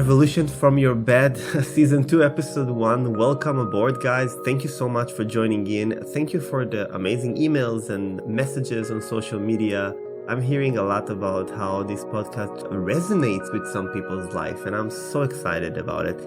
Revolution from Your Bed, Season 2, Episode 1. Welcome aboard, guys. Thank you so much for joining in. Thank you for the amazing emails and messages on social media. I'm hearing a lot about how this podcast resonates with some people's life, and I'm so excited about it.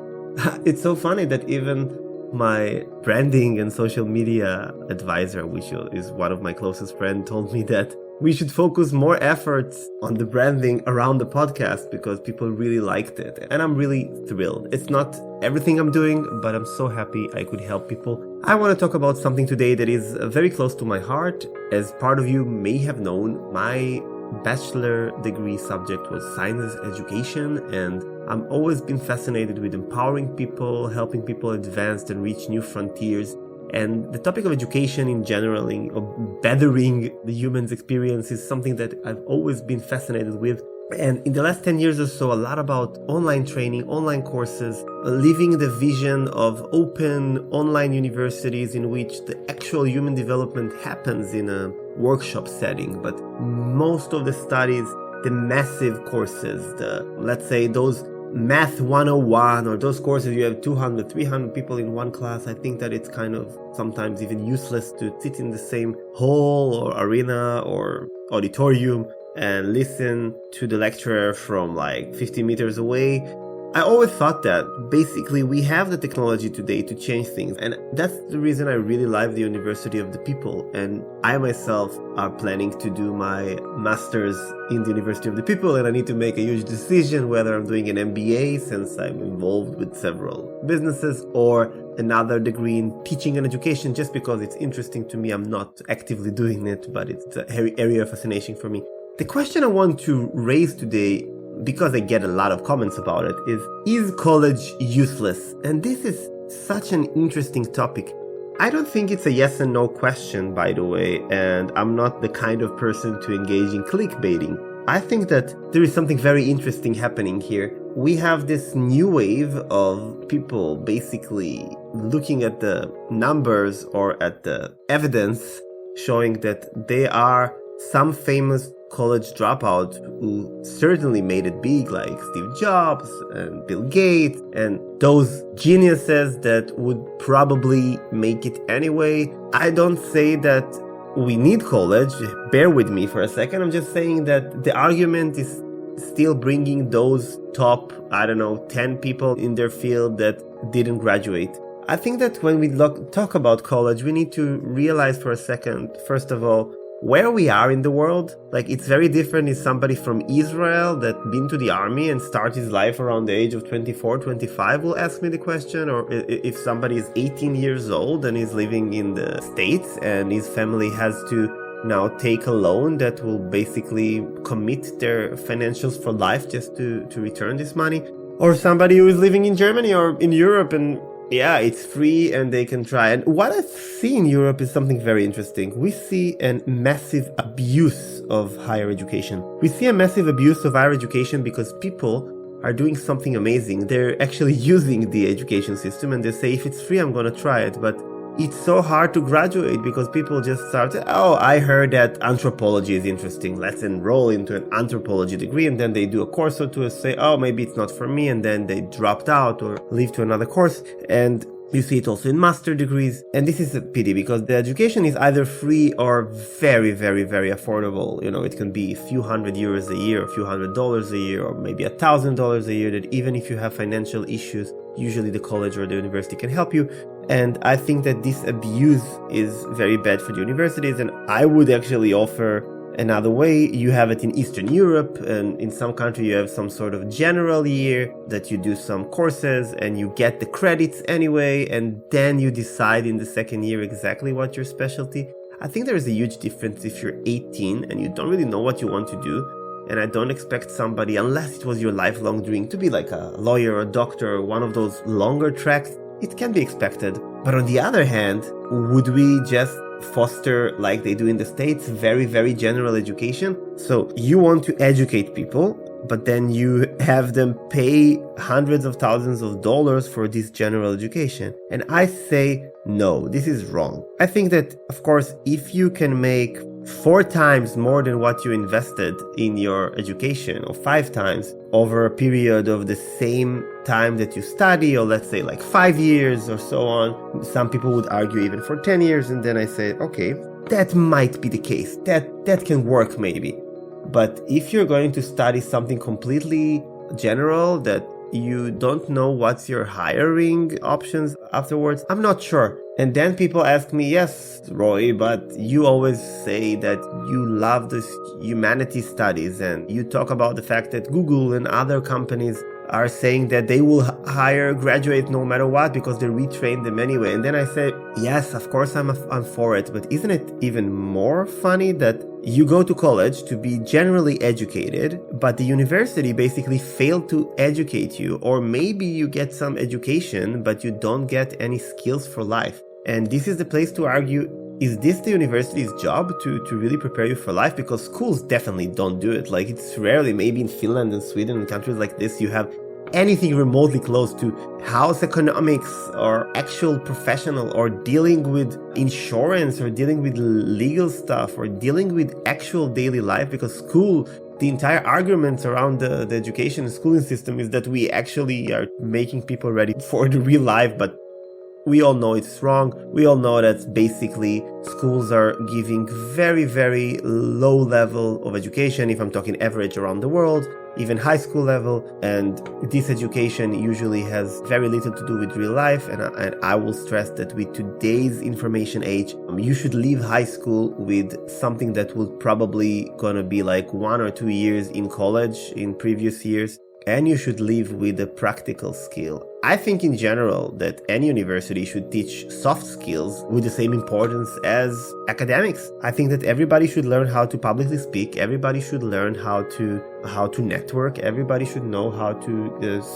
It's so funny that even my branding and social media advisor, which is one of my closest friends, told me that we should focus more efforts on the branding around the podcast because people really liked it. And I'm really thrilled. It's not everything I'm doing, but I'm so happy I could help people. I want to talk about something today that is very close to my heart. As part of you may have known, my bachelor degree subject was science education, and I've always been fascinated with empowering people, helping people advance and reach new frontiers. And the topic of education in general, of bettering the human's experience, is something that I've always been fascinated with. And in the last 10 years or so, a lot about online training, online courses, living the vision of open online universities in which the actual human development happens in a workshop setting. But most of the studies, the massive courses, let's say those Math 101 or those courses you have 200, 300 people in one class, I think that it's kind of sometimes even useless to sit in the same hall or arena or auditorium and listen to the lecturer from like 50 meters away. I always thought that basically we have the technology today to change things, and that's the reason I really love the University of the People. And I myself are planning to do my master's in the University of the People, and I need to make a huge decision whether I'm doing an MBA, since I'm involved with several businesses, or another degree in teaching and education, just because it's interesting to me. I'm not actively doing it, but it's an area of fascination for me. The question I want to raise today, because I get a lot of comments about it, is college useless? And this is such an interesting topic. I don't think it's a yes and no question, by the way, and I'm not the kind of person to engage in clickbaiting. I think that there is something very interesting happening here. We have this new wave of people basically looking at the numbers or at the evidence showing that they are some famous college dropout who certainly made it big, like Steve Jobs and Bill Gates, and those geniuses that would probably make it anyway. I don't say that we need college. Bear with me for a second. I'm just saying that the argument is still bringing those top, 10 people in their field that didn't graduate. I think that when we talk about college, we need to realize for a second, first of all, where we are in the world. Like, it's very different if somebody from Israel that been to the army and start his life around the age of 24, 25 will ask me the question, or if somebody is 18 years old and is living in the States and his family has to now take a loan that will basically commit their financials for life just to return this money, or somebody who is living in Germany or in Europe and yeah, it's free and they can try. And what I see in Europe is something very interesting. We see a massive abuse of higher education. We see a massive abuse of higher education because people are doing something amazing. They're actually using the education system and they say, if it's free, I'm going to try it. But it's so hard to graduate because people just start, oh, I heard that anthropology is interesting. Let's enroll into an anthropology degree. And then they do a course or two and say, oh, maybe it's not for me. And then they dropped out or leave to another course. And you see it also in master degrees. And this is a pity because the education is either free or very, very, very affordable. You know, it can be a few €100 a year, a few $100 a year, or maybe $1,000 a year, that even if you have financial issues, usually the college or the university can help you. And I think that this abuse is very bad for the universities. And I would actually offer another way. You have it in Eastern Europe, and in some country you have some sort of general year that you do some courses and you get the credits anyway, and then you decide in the second year exactly what your specialty. I think there is a huge difference if you're 18 and you don't really know what you want to do. And I don't expect somebody, unless it was your lifelong dream, to be like a lawyer or a doctor or one of those longer tracks. It can be expected. But on the other hand, would we just foster, like they do in the States, very, very general education? So you want to educate people, but then you have them pay hundreds of thousands of dollars for this general education. And I say, no, this is wrong. I think that, of course, if you can make 4 times more than what you invested in your education, or 5 times over a period of the same time that you study, or let's say like 5 years or so on. Some people would argue even for 10 years. And then I say, okay, that might be the case. That can work maybe. But if you're going to study something completely general that you don't know what's your hiring options afterwards, I'm not sure. And then people ask me, yes, Roy, but you always say that you love this humanities studies, and you talk about the fact that Google and other companies are saying that they will hire graduates no matter what because they retrain them anyway. And then I say, yes, of course I'm for it. But isn't it even more funny that you go to college to be generally educated, but the university basically failed to educate you? Or maybe you get some education, but you don't get any skills for life. And this is the place to argue, is this the university's job to really prepare you for life? Because schools definitely don't do it. Like, it's rarely, maybe in Finland and Sweden and countries like this, you have anything remotely close to house economics or actual professional, or dealing with insurance, or dealing with legal stuff, or dealing with actual daily life. Because school, the entire arguments around the education and schooling system is that we actually are making people ready for the real life, but we all know it's wrong. We all know that basically schools are giving very, very low level of education, if I'm talking average around the world, even high school level. And this education usually has very little to do with real life. And I will stress that with today's information age, you should leave high school with something that will probably gonna be like 1 or 2 years in college in previous years. And you should leave with a practical skill. I think in general that any university should teach soft skills with the same importance as academics. I think that everybody should learn how to publicly speak. Everybody should learn how to network. Everybody should know how to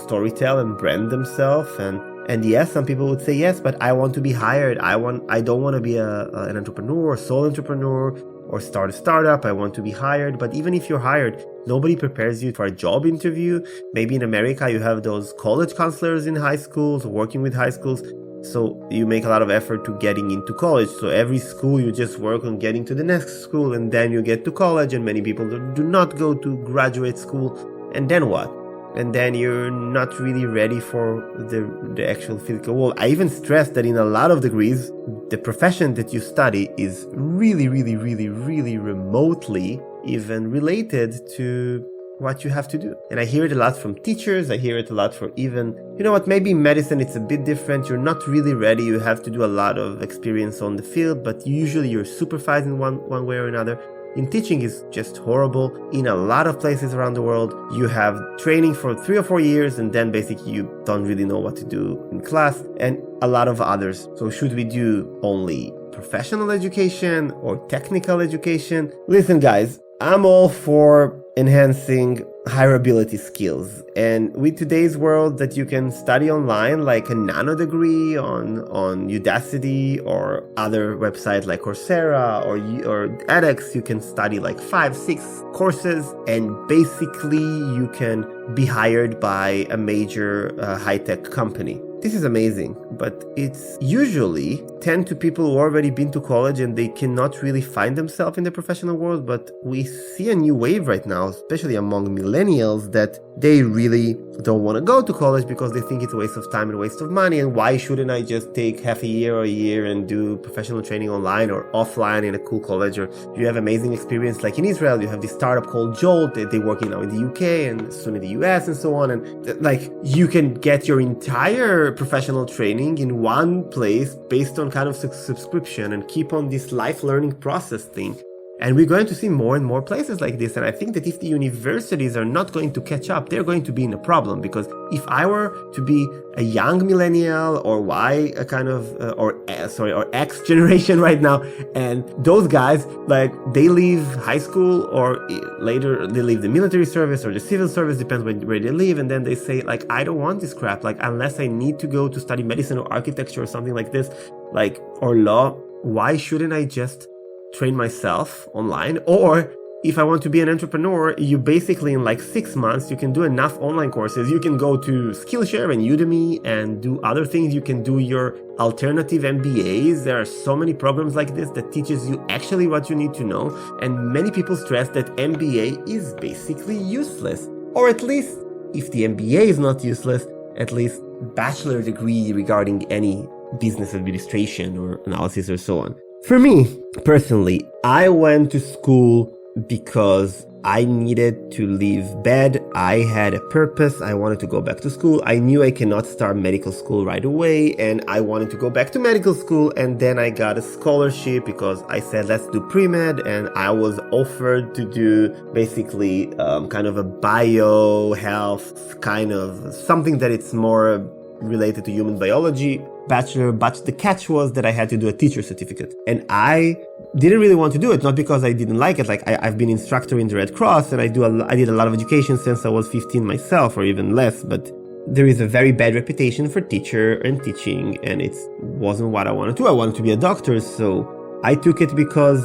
storytell and brand themselves. And yes, some people would say, yes, but I want to be hired. I don't want to be an entrepreneur, a sole entrepreneur, or start a startup. I want to be hired. But even if you're hired, nobody prepares you for a job interview. Maybe in America, you have those college counselors in high schools, working with high schools. So you make a lot of effort to getting into college. So every school, you just work on getting to the next school, and then you get to college. And many people do not go to graduate school. And then what? And then you're not really ready for the actual physical world. I even stress that in a lot of degrees, the profession that you study is really, really, really, really remotely even related to what you have to do. And I hear it a lot from teachers. I hear it a lot for even, you know what, maybe in medicine it's a bit different. You're not really ready. You have to do a lot of experience on the field, but usually you're supervised in one way or another. In teaching is just horrible. In a lot of places around the world, you have training for 3 or 4 years, and then basically you don't really know what to do in class, and a lot of others. So should we do only professional education or technical education? Listen, guys, I'm all for enhancing hireability skills. And with today's world that you can study online, like a nano degree on Udacity or other websites like Coursera or edX, you can study like 5-6 courses, and basically you can be hired by a major high-tech company. This is amazing, but it's usually tend to people who already been to college and they cannot really find themselves in the professional world. But we see a new wave right now, especially among millennials, that they really don't want to go to college because they think it's a waste of time and a waste of money. And why shouldn't I just take half a year or a year and do professional training online or offline in a cool college? Or you have amazing experience like in Israel, you have this startup called Jolt, they're working now in the UK and soon in the US and so on. And like you can get your entire professional training in one place based on kind of subscription and keep on this life learning process thing. And we're going to see more and more places like this. And I think that if the universities are not going to catch up, they're going to be in a problem. Because if I were to be a young millennial or Y a kind of, or X generation right now, and those guys, like they leave high school or later they leave the military service or the civil service, depends where they live. And then they say like, I don't want this crap. Like, unless I need to go to study medicine or architecture or something like this, like, or law, why shouldn't I just train myself online? Or if I want to be an entrepreneur, you basically in like 6 months, you can do enough online courses. You can go to Skillshare and Udemy and do other things. You can do your alternative MBAs. There are so many programs like this that teaches you actually what you need to know. And many people stress that MBA is basically useless. Or at least if the MBA is not useless, at least bachelor degree regarding any business administration or analysis or so on. For me, personally, I went to school because I needed to leave bed. I had a purpose. I wanted to go back to school. I knew I cannot start medical school right away, and I wanted to go back to medical school. And then I got a scholarship because I said, let's do pre-med. And I was offered to do basically kind of a biohealth, kind of something that it's more related to human biology bachelor, but the catch was that I had to do a teacher certificate. And I didn't really want to do it, not because I didn't like it. Like I've been instructor in the Red Cross, and I did a lot of education since I was 15 myself, or even less, but there is a very bad reputation for teacher and teaching, and it wasn't what I wanted to do. I wanted to be a doctor, so I took it because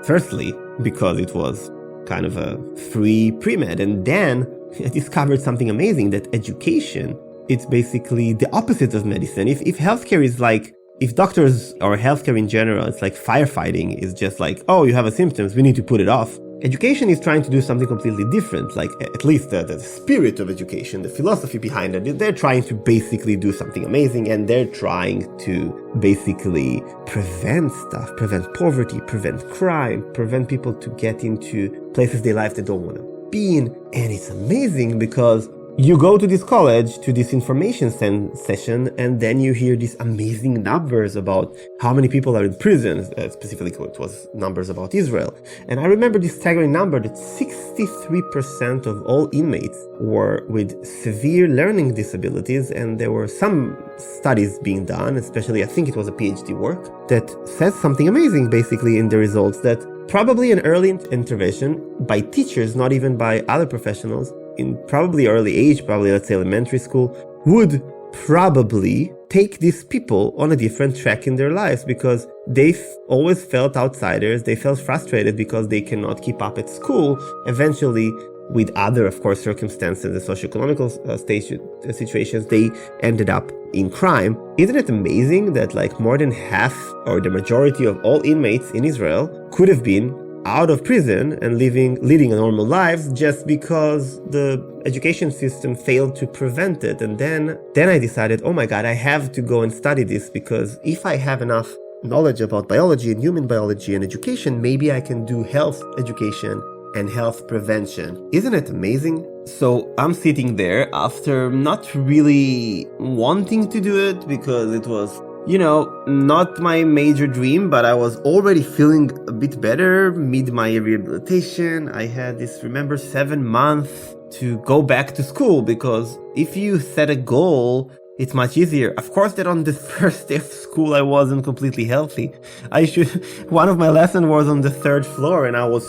it was kind of a free pre-med. And then I discovered something amazing, that education, it's basically the opposite of medicine. If healthcare is like, if doctors or healthcare in general, it's like firefighting, is just like, oh, you have a symptoms, we need to put it off. Education is trying to do something completely different, like at least the spirit of education, the philosophy behind it. They're trying to basically do something amazing, and they're trying to basically prevent poverty, prevent crime, prevent people to get into places they life they don't want to be in. And it's amazing because you go to this college, to this information session, and then you hear these amazing numbers about how many people are in prison. Specifically, it was numbers about Israel. And I remember this staggering number that 63% of all inmates were with severe learning disabilities. And there were some studies being done, especially I think it was a PhD work, that says something amazing basically in the results, that probably an early intervention by teachers, not even by other professionals, in probably early age, probably let's say elementary school, would probably take these people on a different track in their lives, because they've always felt outsiders. They felt frustrated because they cannot keep up at school. Eventually, with other, of course, circumstances and socioeconomical situations, they ended up in crime. Isn't it amazing that like more than half or the majority of all inmates in Israel could have been out of prison and leading a normal lives just because the education system failed to prevent it? And then I decided, oh my God, I have to go and study this, because if I have enough knowledge about biology and human biology and education, maybe I can do health education and health prevention. Isn't it amazing? So I'm sitting there after not really wanting to do it, because it was, not my major dream, but I was already feeling a bit better mid my rehabilitation. I had this, 7 months to go back to school, because if you set a goal, it's much easier. Of course that on the first day of school, I wasn't completely healthy. One of my lessons was on the 3rd floor, and I was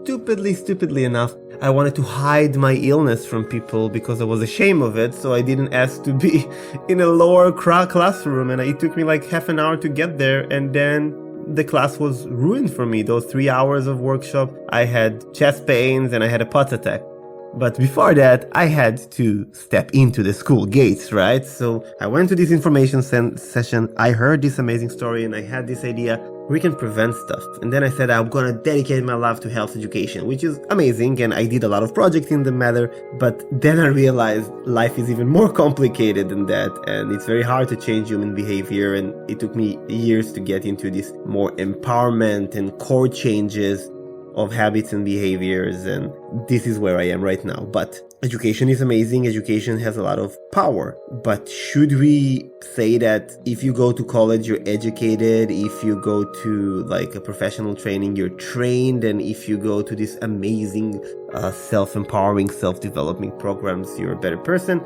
stupidly enough, I wanted to hide my illness from people because I was ashamed of it, so I didn't ask to be in a lower classroom, and it took me like half an hour to get there, and then the class was ruined for me. Those 3 hours of workshop, I had chest pains and I had a pulse attack. But before that, I had to step into the school gates, right? So I went to this information session, I heard this amazing story, and I had this idea, we can prevent stuff. And then I said, I'm gonna dedicate my life to health education, which is amazing, and I did a lot of projects in the matter, but then I realized life is even more complicated than that, and it's very hard to change human behavior, and it took me years to get into this more empowerment and core changes of habits and behaviors, and this is where I am right now. But education is amazing. Education has a lot of power. But should we say that if you go to college, you're educated, if you go to like a professional training, you're trained, and if you go to this amazing self-empowering, self-developing programs, you're a better person?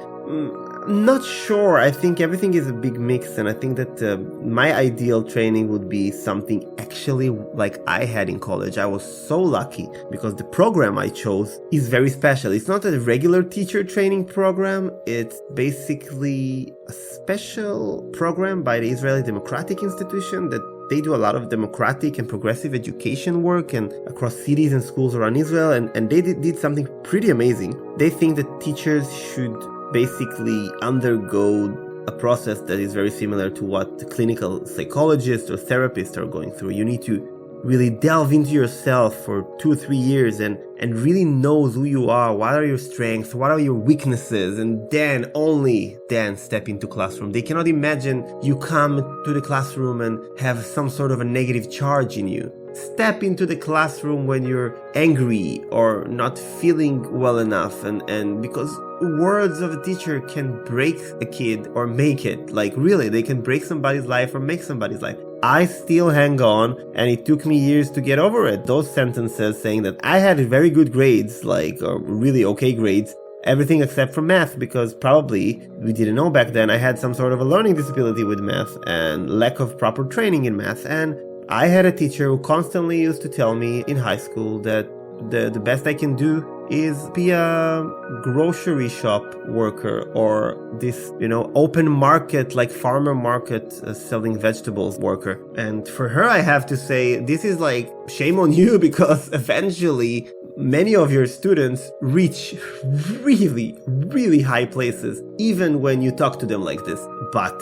Not sure. I think everything is a big mix, and I think that my ideal training would be something actually like I had in college. I was so lucky because the program I chose is very special. It's not a regular teacher training program. It's basically a special program by the Israeli Democratic Institution that they do a lot of democratic and progressive education work and across cities and schools around Israel, and they did something pretty amazing. They think that teachers should basically undergo a process that is very similar to what the clinical psychologists or therapists are going through. You need to really delve into yourself for 2-3 years and really knows who you are, what are your strengths, what are your weaknesses, and then only then step into classroom. They cannot imagine you come to the classroom and have some sort of a negative charge in you. Step into the classroom when you're angry or not feeling well enough, and because words of a teacher can break a kid or make it. Like really, they can break somebody's life or make somebody's life. I still hang on, and it took me years to get over it. Those sentences saying that I had very good grades, or really okay grades, everything except for math, because probably we didn't know back then I had some sort of a learning disability with math and lack of proper training in math. And I had a teacher who constantly used to tell me in high school that the best I can do is be a grocery shop worker or this, open market, like farmer market selling vegetables worker. And for her, I have to say, this is like shame on you, because eventually many of your students reach really, really high places, even when you talk to them like this. But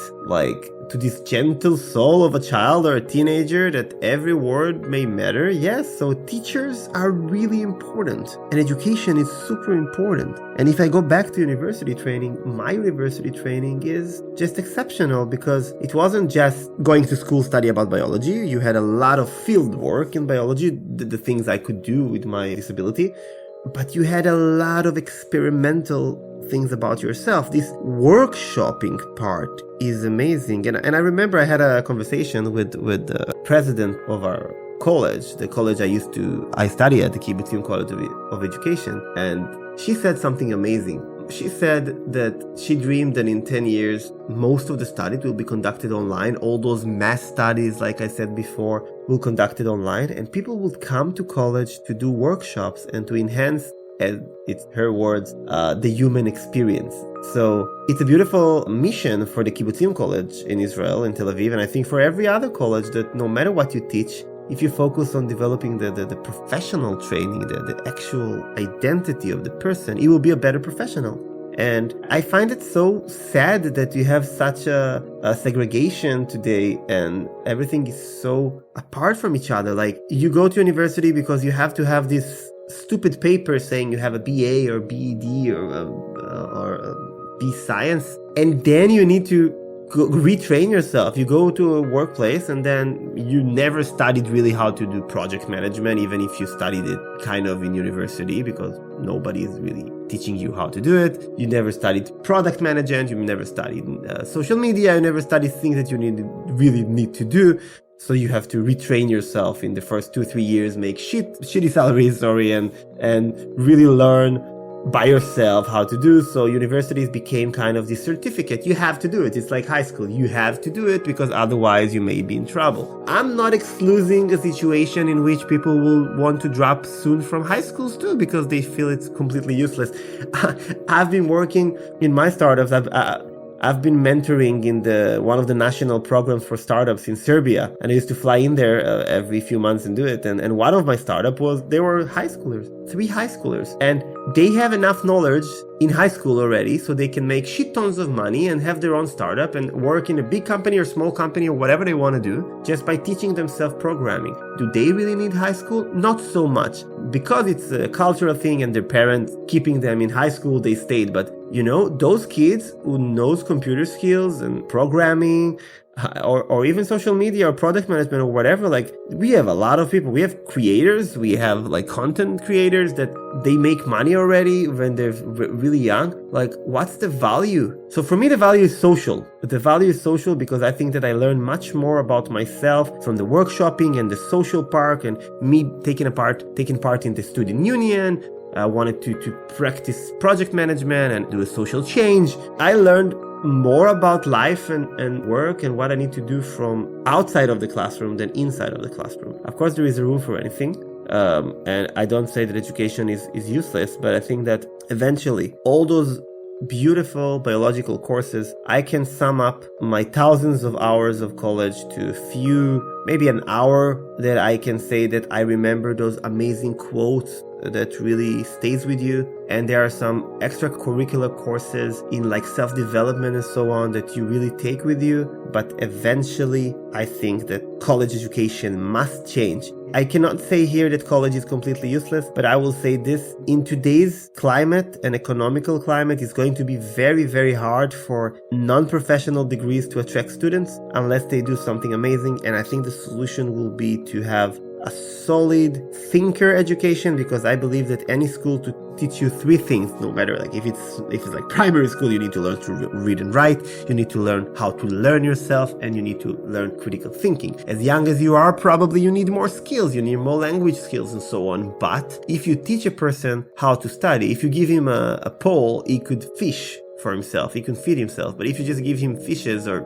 to this gentle soul of a child or a teenager, that every word may matter. Yes, so teachers are really important, and education is super important. And if I go back to university training, my university training is just exceptional, because it wasn't just going to school, study about biology. You had a lot of field work in biology, the things I could do with my disability, but you had a lot of experimental things about yourself. This workshopping part is amazing. And I remember I had a conversation with the president of our college, the college I study at, the Kibbutzim College of Education. And she said something amazing. She said that she dreamed that in 10 years, most of the studies will be conducted online. All those mass studies, like I said before, will be conducted online, and people will come to college to do workshops and to enhance, as it's her words, the human experience. So it's a beautiful mission for the Kibbutzim College in Israel, in Tel Aviv, and I think for every other college, that no matter what you teach, if you focus on developing the professional training, the actual identity of the person, you will be a better professional. And I find it so sad that you have such a segregation today, and everything is so apart from each other. Like, you go to university because you have to have this stupid paper saying you have a BA or BEd or B Science, and then you need to retrain yourself. You go to a workplace and then you never studied really how to do project management, even if you studied it kind of in university, because nobody is really teaching you how to do it. You never studied product management, you never studied social media, you never studied things that you really need to do. So you have to retrain yourself in the first 2-3 years, make shitty salaries, and really learn by yourself how to do. So universities became kind of this certificate. You have to do it. It's like high school. You have to do it, because otherwise you may be in trouble. I'm not excluding a situation in which people will want to drop soon from high schools too, because they feel it's completely useless. I've been working in my startups. I've been mentoring in one of the national programs for startups in Serbia, and I used to fly in there every few months and do it. And one of my startup they were high schoolers, 3 high schoolers, and they have enough knowledge in high school already, so they can make shit tons of money and have their own startup and work in a big company or small company or whatever they want to do, just by teaching themselves programming. Do they really need high school? Not so much, because it's a cultural thing and their parents keeping them in high school, they stayed. But those kids who knows computer skills and programming, or even social media or product management or whatever, we have a lot of people. We have creators, we have content creators that they make money already when they're really young. What's the value? So for me, the value is social. The value is social because I think that I learned much more about myself from the workshopping and the social part, and me taking part in the student union. I wanted to practice project management and do a social change. I learned more about life and work and what I need to do from outside of the classroom than inside of the classroom. Of course, there is a room for anything. And I don't say that education is useless, but I think that eventually all those beautiful biological courses, I can sum up my thousands of hours of college to maybe an hour that I can say that I remember those amazing quotes that really stays with you. And there are some extracurricular courses in self-development and so on that you really take with you. But eventually, I think that college education must change. I cannot say here that college is completely useless, but I will say this: in today's climate and economical climate, it's going to be very, very hard for non-professional degrees to attract students unless they do something amazing. And I think the solution will be to have a solid thinker education, because I believe that any school to teach you three things, no matter like if it's like primary school, you need to learn to read and write, you need to learn how to learn yourself, and you need to learn critical thinking. As young as you are, probably you need more skills, you need more language skills and so on. But if you teach a person how to study, if you give him a pole, he could fish for himself, he can feed himself. But if you just give him fishes or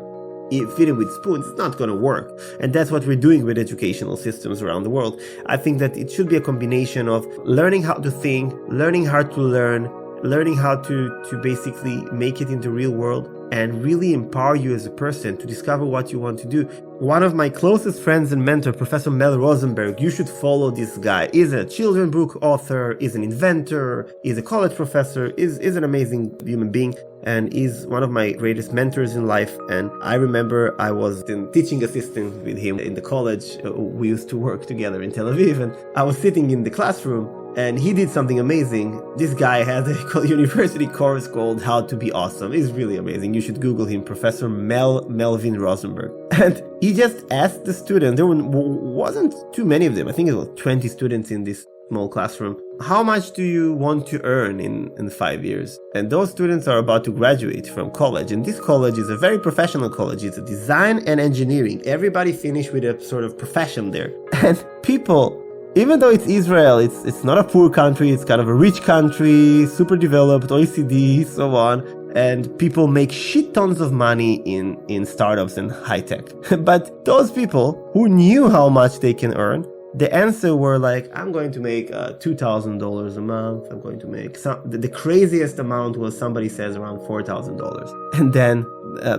feed him with spoons, it's not going to work. And that's what we're doing with educational systems around the world. I think that it should be a combination of learning how to think, learning how to learn, learning how to basically make it in the real world, and really empower you as a person to discover what you want to do. One of my closest friends and mentor, Professor Mel Rosenberg, you should follow this guy. He's a children's book author, he's an inventor, he's a college professor, he's an amazing human being, and he's one of my greatest mentors in life. And I remember I was a teaching assistant with him in the college. We used to work together in Tel Aviv, and I was sitting in the classroom, and he did something amazing. This guy has a university course called How to Be Awesome. It's really amazing. You should Google him, Professor Melvin Rosenberg. And he just asked the students, there wasn't too many of them, I think it was 20 students in this small classroom, how much do you want to earn in 5 years? And those students are about to graduate from college. And this college is a very professional college. It's a design and engineering. Everybody finished with a sort of profession there. And people, even though it's Israel, it's not a poor country, it's kind of a rich country, super developed, OECD, so on. And people make shit tons of money in startups and high tech. But those people who knew how much they can earn, the answer were like, I'm going to make $2,000 a month. I'm going to make the craziest amount was, somebody says, around $4,000. And then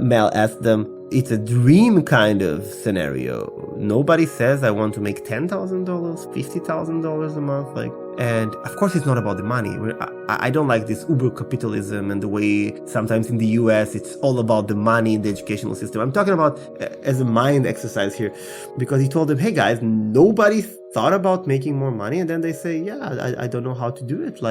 Mel asked them, it's a dream kind of scenario. Nobody says I want to make $10,000, $50,000 a month. And of course, it's not about the money. I don't like this uber capitalism and the way sometimes in the US it's all about the money in the educational system. I'm talking about as a mind exercise here, because he told them, hey guys, nobody thought about making more money. And then they say, yeah, I don't know how to do it.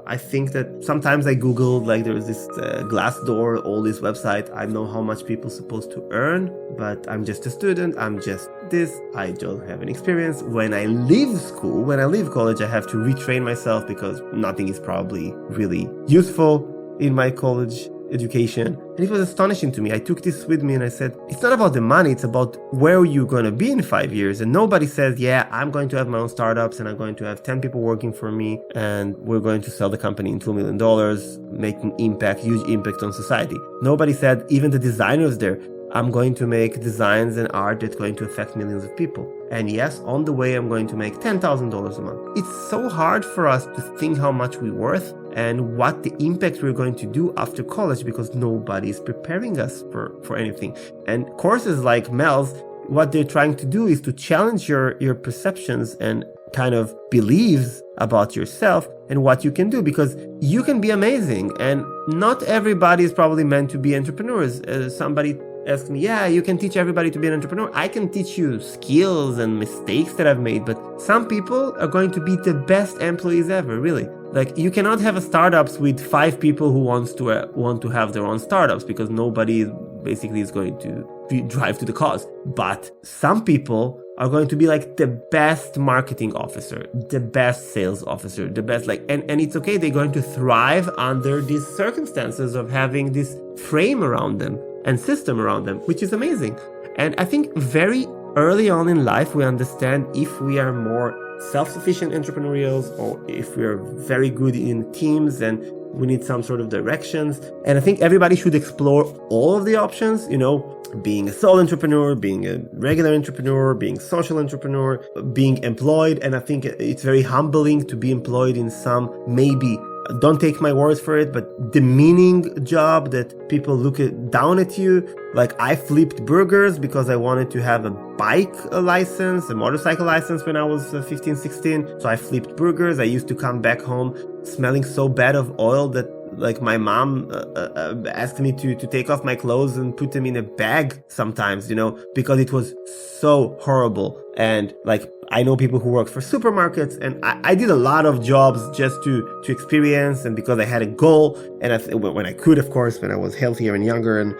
I think that sometimes I Googled, there's this Glassdoor, all this website. I know how much people are supposed to earn, but I'm just a student. I'm just this. I don't have any experience. When I leave school, when I leave college, I have to retrain myself because nothing is probably really useful in my college education. And it was astonishing to me. I took this with me and I said, it's not about the money, it's about where you're going to be in 5 years. And nobody says, yeah, I'm going to have my own startups and I'm going to have 10 people working for me and we're going to sell the company in $2 million, making huge impact on society. Nobody said, even the designers there, I'm going to make designs and art that's going to affect millions of people. And yes, on the way, I'm going to make $10,000 a month. It's so hard for us to think how much we're worth and what the impact we're going to do after college, because nobody is preparing us for anything. And courses like Mel's, what they're trying to do is to challenge your perceptions and kind of beliefs about yourself and what you can do, because you can be amazing. And not everybody is probably meant to be entrepreneurs. Somebody asked me, yeah, you can teach everybody to be an entrepreneur. I can teach you skills and mistakes that I've made, but some people are going to be the best employees ever, really. You cannot have a startups with 5 people who want to have their own startups, because nobody basically is going to drive to the cause. But some people are going to be the best marketing officer, the best sales officer, the best and it's okay. They're going to thrive under these circumstances of having this frame around them and system around them, which is amazing. And I think very early on in life, we understand if we are more self-sufficient entrepreneurials or if we are very good in teams and we need some sort of directions. And I think everybody should explore all of the options, being a sole entrepreneur, being a regular entrepreneur, being social entrepreneur, being employed. And I think it's very humbling to be employed in some, maybe, don't take my words for it, but demeaning job that people look down at you. I flipped burgers because I wanted to have a bike license, a motorcycle license when I was 15, 16. So I flipped burgers. I used to come back home smelling so bad of oil that Like my mom asked me to take off my clothes and put them in a bag sometimes, because it was so horrible. And like, I know people who work for supermarkets, and I did a lot of jobs just to experience, and because I had a goal, and when I could, of course, when I was healthier and younger. And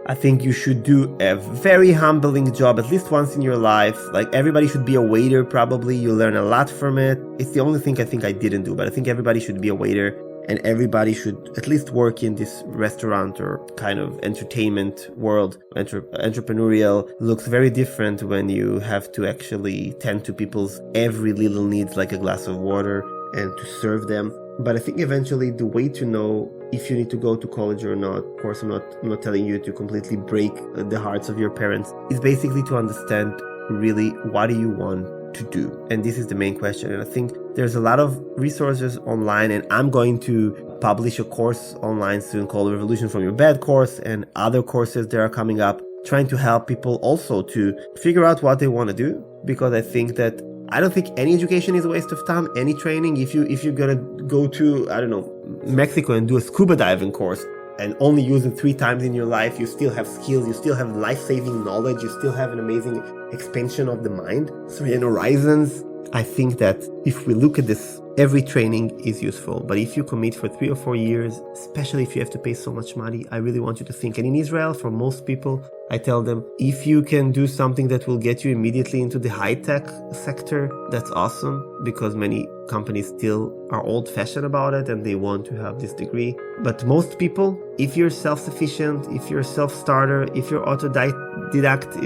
I think you should do a very humbling job at least once in your life. Like, everybody should be a waiter, probably. You learn a lot from it. It's the only thing I think I didn't do, but I think everybody should be a waiter, and everybody should at least work in this restaurant or kind of entertainment world. Entrepreneurial looks very different when you have to actually tend to people's every little needs, like a glass of water, and to serve them. But I think eventually the way to know if you need to go to college or not, of course I'm not telling you to completely break the hearts of your parents, is basically to understand really what do you want to do. And this is the main question. And I think there's a lot of resources online, and I'm going to publish a course online soon called Revolution from Your Bed course, and other courses that are coming up, trying to help people also to figure out what they want to do. Because I don't think any education is a waste of time, any training. If you're gonna go to, I don't know, Mexico and do a scuba diving course and only use it 3 times in your life, you still have skills, you still have life-saving knowledge, you still have an amazing expansion of the mind, and horizons. I think that if we look at this, every training is useful. But if you commit for 3 or 4 years, especially if you have to pay so much money, I really want you to think. And in Israel, for most people, I tell them, if you can do something that will get you immediately into the high-tech sector, that's awesome, because many companies still are old-fashioned about it and they want to have this degree. But most people, if you're self-sufficient, if you're a self-starter, if you're autodidact,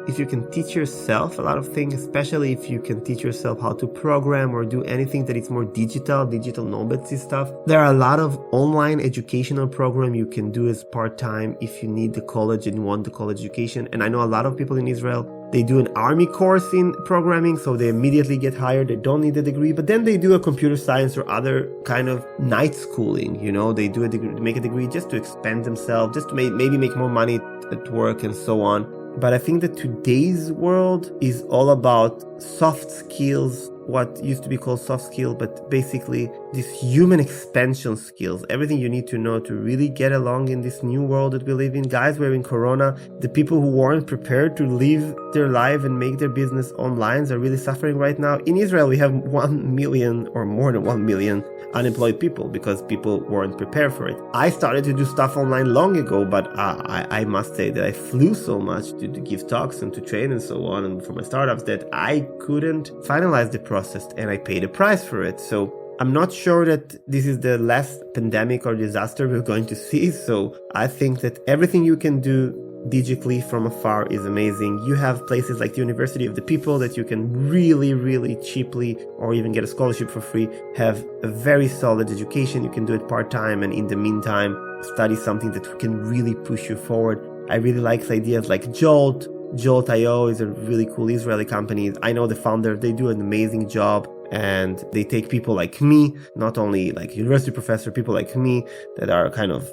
if you can teach yourself a lot of things, especially if you can teach yourself how to program or do anything that is more digital nomadsy stuff. There are a lot of online educational programs you can do as part-time if you need the college and you want the college education. And I know a lot of people in Israel, they do an army course in programming, so they immediately get hired. They don't need a degree, but then they do a computer science or other kind of night schooling. They do a degree, make a degree just to expand themselves, just to maybe make more money at work and so on. But I think that today's world is all about soft skills, what used to be called soft skill, but basically these human expansion skills, everything you need to know to really get along in this new world that we live in. Guys, we're in Corona. The people who weren't prepared to live their life and make their business online are really suffering right now. In Israel, we have 1 million or more than 1 million unemployed people because people weren't prepared for it. I started to do stuff online long ago, but I must say that I flew so much to give talks and to train and so on, and for my startups, that I couldn't finalize the process, and I paid a price for it. So I'm not sure that this is the last pandemic or disaster we're going to see. So I think that everything you can do digitally from afar is amazing. You have places like the University of the People that you can really, really cheaply, or even get a scholarship for free, have a very solid education. You can do it part-time, and in the meantime, study something that can really push you forward. I really like ideas like Jolt. Jolt.io is a really cool Israeli company. I know the founder, they do an amazing job. And they take people like me, not only like university professor, people like me that are kind of,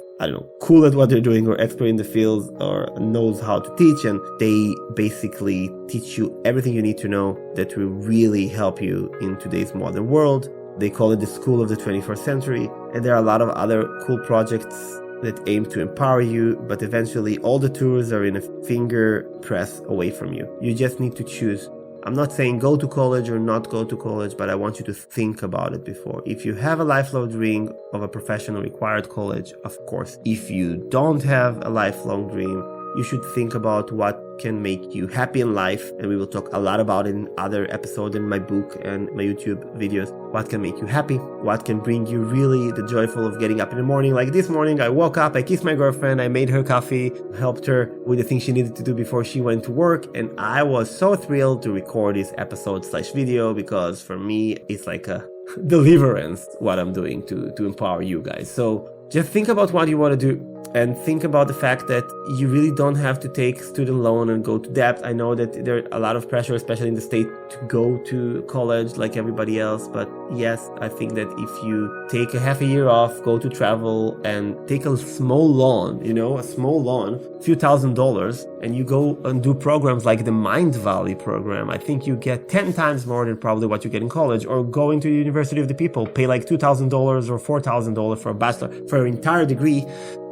cool at what they're doing or expert in the field or knows how to teach. And they basically teach you everything you need to know that will really help you in today's modern world. They call it the school of the 21st century. And there are a lot of other cool projects that aim to empower you, but eventually all the tools are in a finger press away from you. You just need to choose. I'm not saying go to college or not go to college, but I want you to think about it before. If you have a lifelong dream of a professional required college, of course. If you don't have a lifelong dream, you should think about what can make you happy in life. And we will talk a lot about it in other episodes in my book and my YouTube videos. What can make you happy? What can bring you really the joyful of getting up in the morning? Like this morning, I woke up, I kissed my girlfriend, I made her coffee, helped her with the things she needed to do before she went to work. And I was so thrilled to record this episode/video because for me, it's like a deliverance, what I'm doing to empower you guys. So just think about what you want to do. and think about the fact that you really don't have to take student loan and go to debt. I know that there's a lot of pressure, especially in the States, to go to college like everybody else. But yes, I think that if you take a half a year off, go to travel and take a small loan, a few $1,000s, and you go and do programs like the Mind Valley program, I think you get 10 times more than probably what you get in college. Or going to the University of the People, pay like $2,000 or $4,000 for a bachelor, for an entire degree,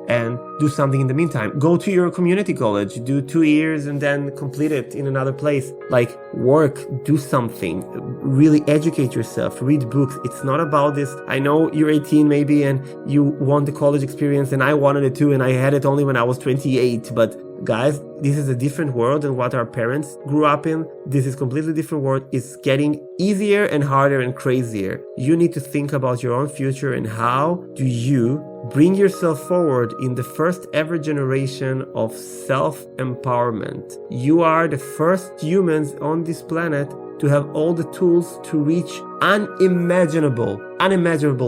and do something in the meantime. Go to your community college, do 2 years and then complete it in another place. Like, work, do something, really educate yourself, read books. It's not about this. I know you're 18 maybe and you want the college experience, and I wanted it too, and I had it only when I was 28. But guys, this is a different world than what our parents grew up in. This is a completely different world. It's getting easier and harder and crazier. You need to think about your own future and how do you bring yourself forward in the first ever generation of self-empowerment. You are the first humans on this planet to have all the tools to reach unimaginable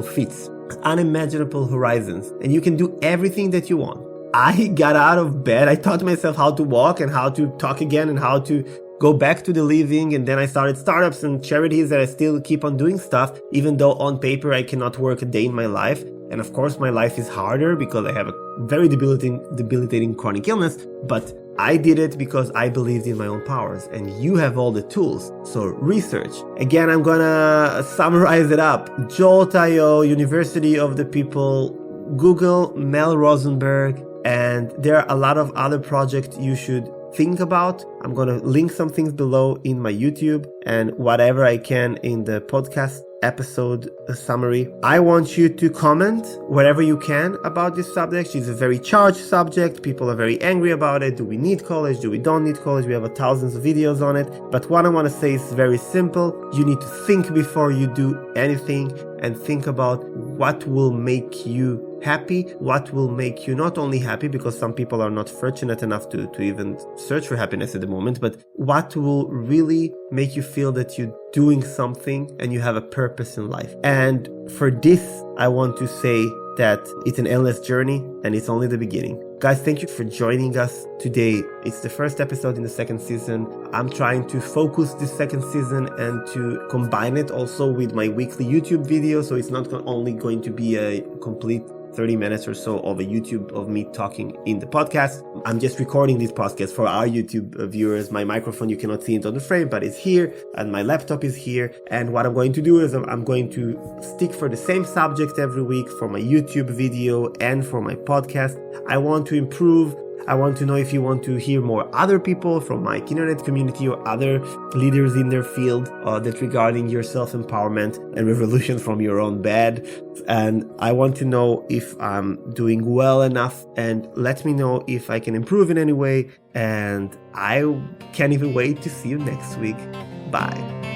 feats, unimaginable horizons, and you can do everything that you want. I got out of bed, I taught myself how to walk and how to talk again and how to go back to the living, and then I started startups and charities that I still keep on doing stuff, even though on paper I cannot work a day in my life. And of course my life is harder because I have a very debilitating chronic illness, but I did it because I believed in my own powers, and you have all the tools. So research. Again, I'm gonna summarize it up. Jolt.io, University of the People, Google Mel Rosenberg, and there are a lot of other projects you should think about. I'm going to link some things below in my YouTube and whatever I can in the podcast episode summary. I want you to comment wherever you can about this subject. It's a very charged subject. People are very angry about it. Do we need college? Do we don't need college? We have thousands of videos on it. But what I want to say is very simple. You need to think before you do anything, and think about what will make you happy, what will make you not only happy, because some people are not fortunate enough to even search for happiness at the moment, but what will really make you feel that you're doing something and you have a purpose in life. And for this, I want to say that it's an endless journey and it's only the beginning. Guys, thank you for joining us today. It's the first episode in the second season. I'm trying to focus this second season and to combine it also with my weekly YouTube video. So it's not only going to be a complete 30 minutes or so of a YouTube of me talking in the podcast. I'm just recording this podcast for our YouTube viewers. My microphone, you cannot see it on the frame, but it's here, and my laptop is here. And what I'm going to do is I'm going to stick for the same subject every week for my YouTube video and for my podcast. I want to improve. I want to know if you want to hear more other people from my internet community or other leaders in their field that regarding your self-empowerment and revolution from your own bed. And I want to know if I'm doing well enough, and let me know if I can improve in any way. And I can't even wait to see you next week. Bye.